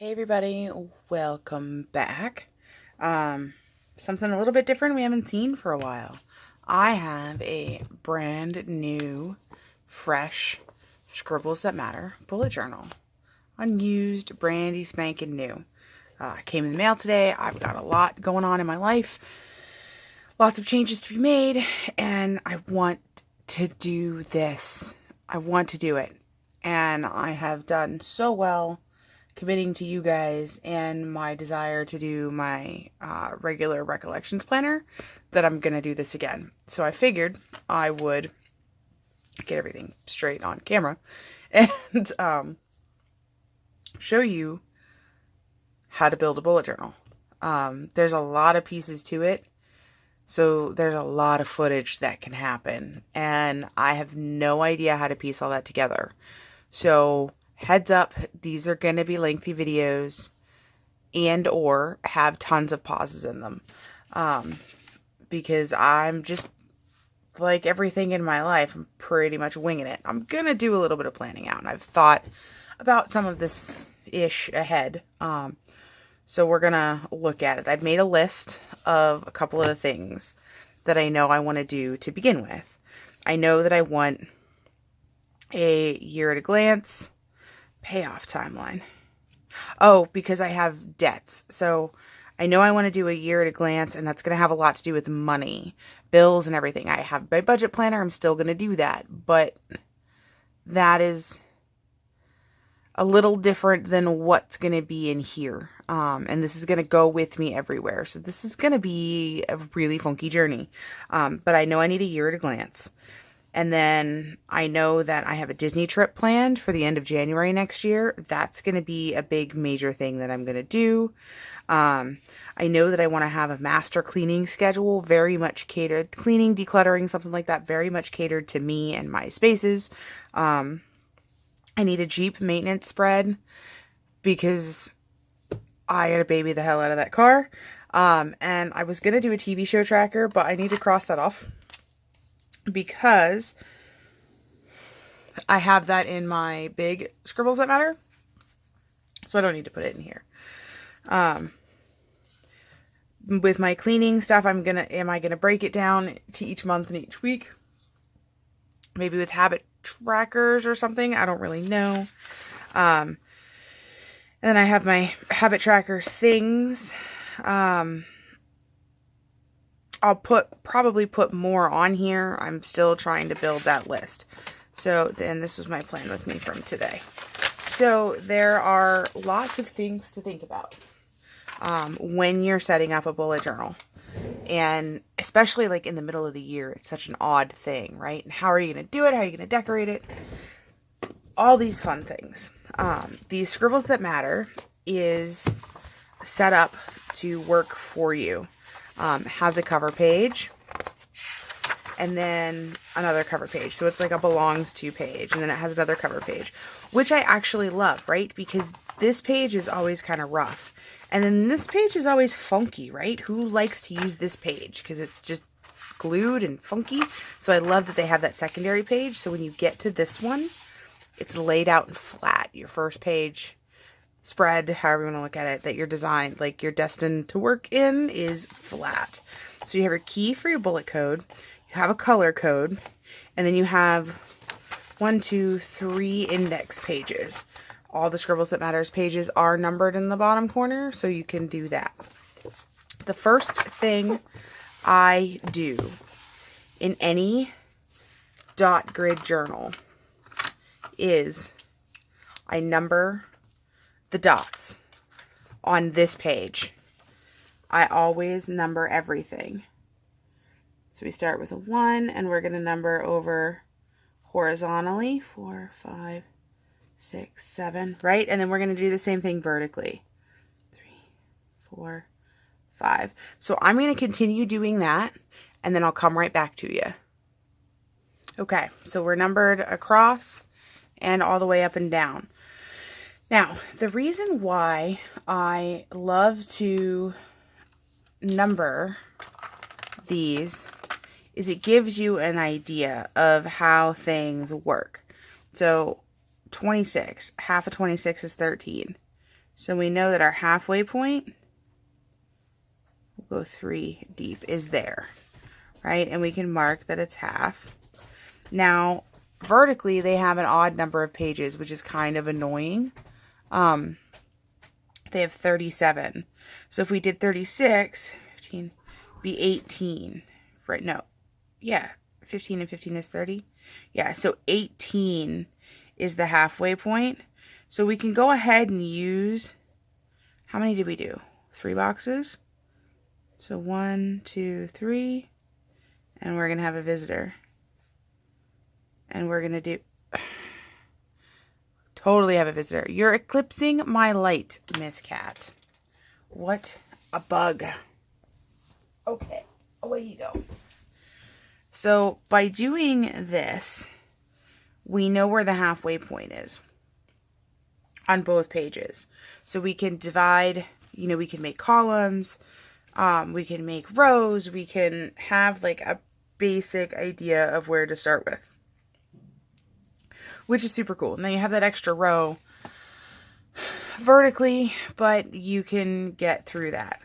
Hey everybody, welcome back. Something a little bit different we haven't seen for a while. I have a brand new, fresh Scribbles That Matter bullet journal. Unused, brandy spanking new. Came in the mail today. I've got a lot going on in my life. Lots of changes to be made, and I want to do this. I want to do it. And I have done so well committing to you guys and my desire to do my regular recollections planner that I'm going to do this again. So I figured I would get everything straight on camera and show you how to build a bullet journal. There's a lot of pieces to it. So there's a lot of footage that can happen. And I have no idea how to piece all that together. So heads up, these are going to be lengthy videos and or have tons of pauses in them. Because I'm just, like everything in my life, I'm pretty much winging it. I'm going to do a little bit of planning out, and I've thought about some of this-ish ahead. So we're going to look at it. I've made a list of a couple of the things that I know I want to do to begin with. I know that I want a year at a glance payoff timeline. Oh, because I have debts. So I know I want to do a year at a glance, and that's going to have a lot to do with money, bills, and everything. I have my budget planner. I'm still going to do that, but that is a little different than what's going to be in here. And this is going to go with me everywhere. So this is going to be a really funky journey. But I know I need a year at a glance. And then I know that I have a Disney trip planned for the end of January next year. That's going to be a big major thing that I'm going to do. I know that I want to have a master cleaning schedule, very much catered, cleaning, decluttering, something like that, very much catered to me and my spaces. I need a Jeep maintenance spread because I gotta baby the hell out of that car. And I was going to do a TV show tracker, but I need to cross that off because I have that in my big Scribbles That Matter. So I don't need to put it in here. With my cleaning stuff, am I gonna break it down to each month and each week? Maybe with habit trackers or something. I don't really know. And then I have my habit tracker things. I'll probably put more on here. I'm still trying to build that list. So then this was my plan with me from today. So there are lots of things to think about when you're setting up a bullet journal. And especially like in the middle of the year, it's such an odd thing, right? And how are you going to do it? How are you going to decorate it? All these fun things. These Scribbles That Matter is set up to work for you. Has a cover page and then another cover page. So it's like a belongs to page, and then it has another cover page, which I actually love, right? Because this page is always kind of rough. And then this page is always funky, right? Who likes to use this page? Because it's just glued and funky. So I love that they have that secondary page. So when you get to this one, it's laid out and flat. Your first page spread, however you want to look at it, that you're designed, like you're destined to work in, is flat. So you have your key for your bullet code, you have a color code, and then you have 1, 2, 3 index pages. All the Scribbles That Matters pages are numbered in the bottom corner, so you can do that. The first thing I do in any dot grid journal is I number the dots on this page. I always number everything. So we start with a 1, and we're going to number over horizontally 4, 5, 6, 7, right? And then we're going to do the same thing vertically. 3, 4, 5. So I'm going to continue doing that, and then I'll come right back to you. Okay, so we're numbered across and all the way up and down. Now, the reason why I love to number these is it gives you an idea of how things work. So 26, half of 26 is 13. So we know that our halfway point, we'll go 3 deep, is there, right? And we can mark that it's half. Now, vertically, they have an odd number of pages, which is kind of annoying. They have 37. So if we did 36, 15, be 18. Right? No. Yeah. 15 and 15 is 30. Yeah. So 18 is the halfway point. So we can go ahead and use, how many did we do? 3 boxes. So 1, 2, 3. And we're going to have a visitor. And we're going to do, totally have a visitor. You're eclipsing my light, Miss Cat. What a bug. Okay, away you go. So by doing this, we know where the halfway point is on both pages. So we can divide, you know, we can make columns, we can make rows, we can have like a basic idea of where to start with, which is super cool. And then you have that extra row vertically, but you can get through that.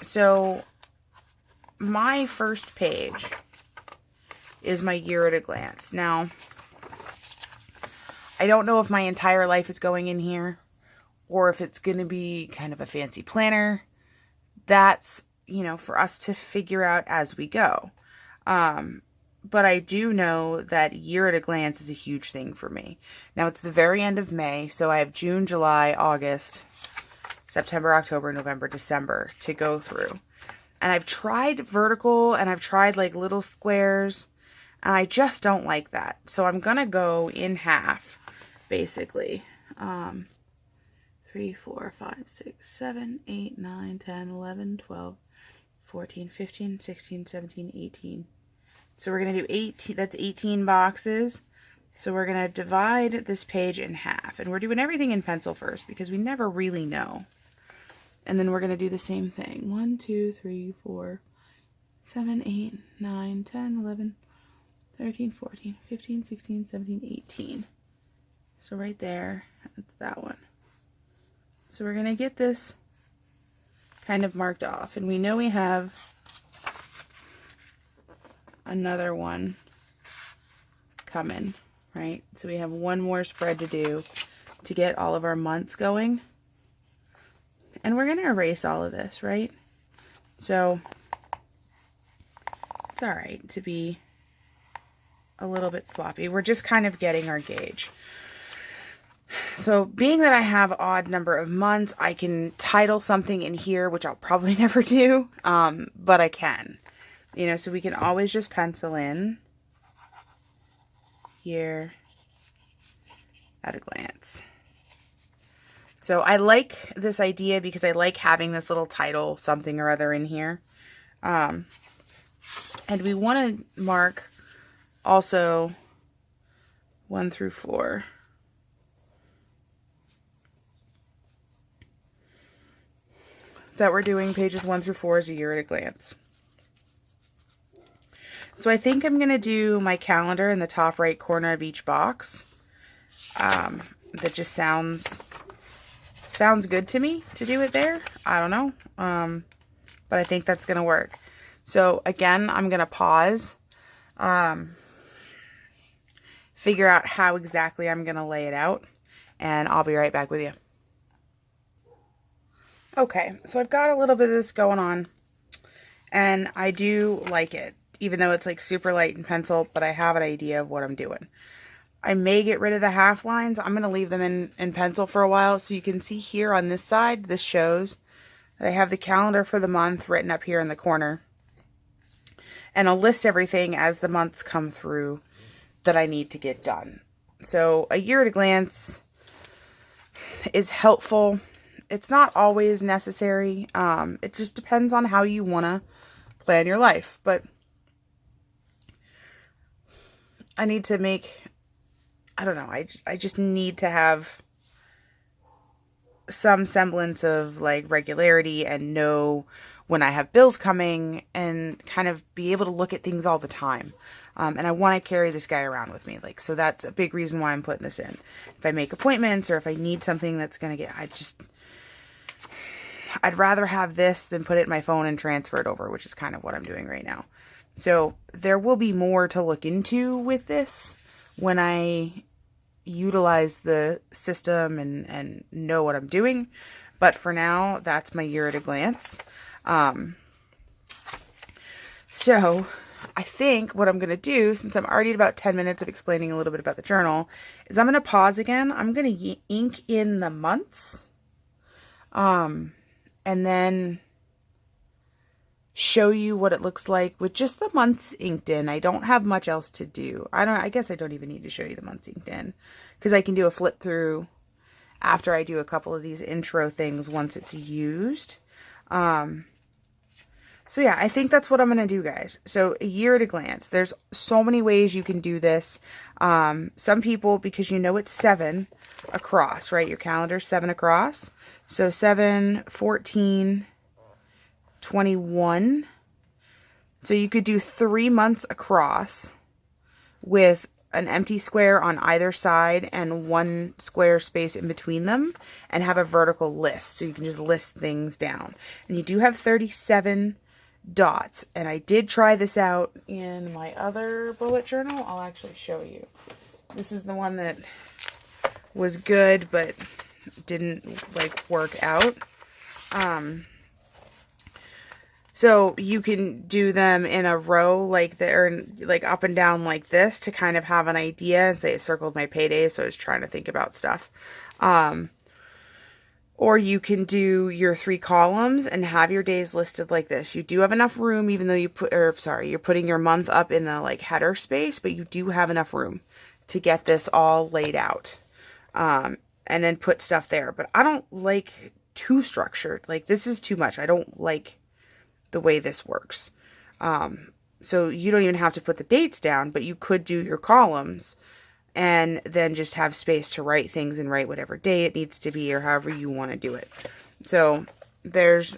So my first page is my year at a glance. Now, I don't know if my entire life is going in here or if it's going to be kind of a fancy planner. That's, you know, for us to figure out as we go. But I do know that year at a glance is a huge thing for me. Now, it's the very end of May, so I have June, July, August, September, October, November, December to go through. And I've tried vertical and I've tried like little squares, and I just don't like that. So I'm going to go in half, basically. 3, 4, 5, 6, 7, 8, 9, 10, 11, 12, 14, 15, 16, 17, 18. So we're going to do 18, that's 18 boxes. So we're going to divide this page in half. And we're doing everything in pencil first because we never really know. And then we're going to do the same thing. 1, 2, 3, 4, 7, 8, 9, 10, 11, 13, 14, 15, 16, 17, 18. So right there, that's that one. So we're going to get this kind of marked off. And we know we have another one coming, right? So we have one more spread to do to get all of our months going. And we're going to erase all of this, right? So it's all right to be a little bit sloppy. We're just kind of getting our gauge. So being that I have an odd number of months, I can title something in here, which I'll probably never do, but I can. You know, so we can always just pencil in here at a glance. So I like this idea because I like having this little title, something or other in here. And we want to mark also 1 through 4. That we're doing pages 1 through 4 as a year at a glance. So I think I'm going to do my calendar in the top right corner of each box. That just sounds good to me to do it there. I don't know. But I think that's going to work. So again, I'm going to pause. Figure out how exactly I'm going to lay it out. And I'll be right back with you. Okay, so I've got a little bit of this going on. And I do like it. Even though it's like super light in pencil, but I have an idea of what I'm doing. I may get rid of the half lines. I'm going to leave them in pencil for a while. So you can see here on this side, this shows that I have the calendar for the month written up here in the corner. And I'll list everything as the months come through that I need to get done. So a year at a glance is helpful. It's not always necessary. It just depends on how you want to plan your life. But I need to make, I don't know, I just need to have some semblance of like regularity and know when I have bills coming and kind of be able to look at things all the time. And I want to carry this guy around with me. Like, so that's a big reason why I'm putting this in. If I make appointments or if I need something that's going to get, I'd rather have this than put it in my phone and transfer it over, which is kind of what I'm doing right now. So there will be more to look into with this when I utilize the system and know what I'm doing. But for now, that's my year at a glance. So I think what I'm going to do, since I'm already at about 10 minutes of explaining a little bit about the journal, is I'm going to pause again. I'm going to ink in the months. And then show you what it looks like with just the months inked in. I don't have much else to do. I guess I don't even need to show you the months inked in, because I can do a flip through after I do a couple of these intro things once it's used. So yeah, I think that's what I'm going to do, guys. So a year at a glance. There's so many ways you can do this. Some people, because you know it's 7 across, right? Your calendar's 7 across. So 7, 14, 21. So you could do 3 months across with an empty square on either side and 1 square space in between them and have a vertical list. So you can just list things down. And you do have 37 dots. And I did try this out in my other bullet journal. I'll actually show you. This is the one that was good, but didn't like work out. So you can do them in a row like they're like up and down like this to kind of have an idea and say it circled my paydays. So I was trying to think about stuff. Or you can do your 3 columns and have your days listed like this. You do have enough room, even though you're putting your month up in the like header space, but you do have enough room to get this all laid out. And then put stuff there. But I don't like too structured. Like, this is too much. I don't like the way this works. So you don't even have to put the dates down, but you could do your columns and then just have space to write things and write whatever day it needs to be or however you want to do it. So there's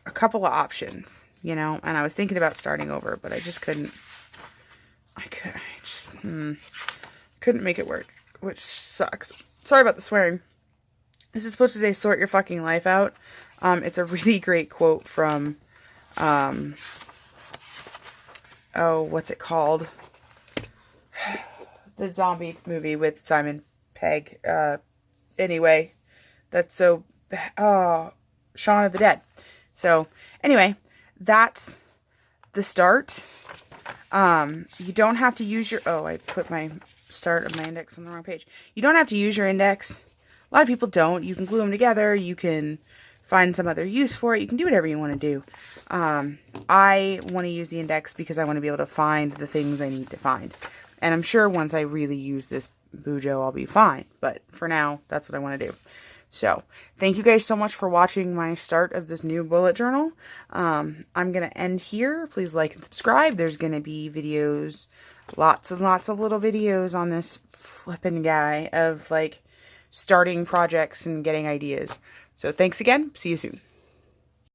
a couple of options, you know, and I was thinking about starting over, but I just couldn't. Couldn't make it work, which sucks. Sorry about the swearing. This is supposed to say sort your fucking life out. It's a really great quote from, what's it called? The zombie movie with Simon Pegg. Anyway, that's so, Shaun of the Dead. So anyway, that's the start. You don't have to use your, I put my start of my index on the wrong page. You don't have to use your index. A lot of people don't. You can glue them together. You can find some other use for it. You can do whatever you want to do. I want to use the index because I want to be able to find the things I need to find. And I'm sure once I really use this bujo, I'll be fine. But for now, that's what I want to do. So, thank you guys so much for watching my start of this new bullet journal. I'm going to end here. Please like and subscribe. There's going to be videos, lots and lots of little videos on this flippin' guy of like starting projects and getting ideas. So, thanks again. See you soon.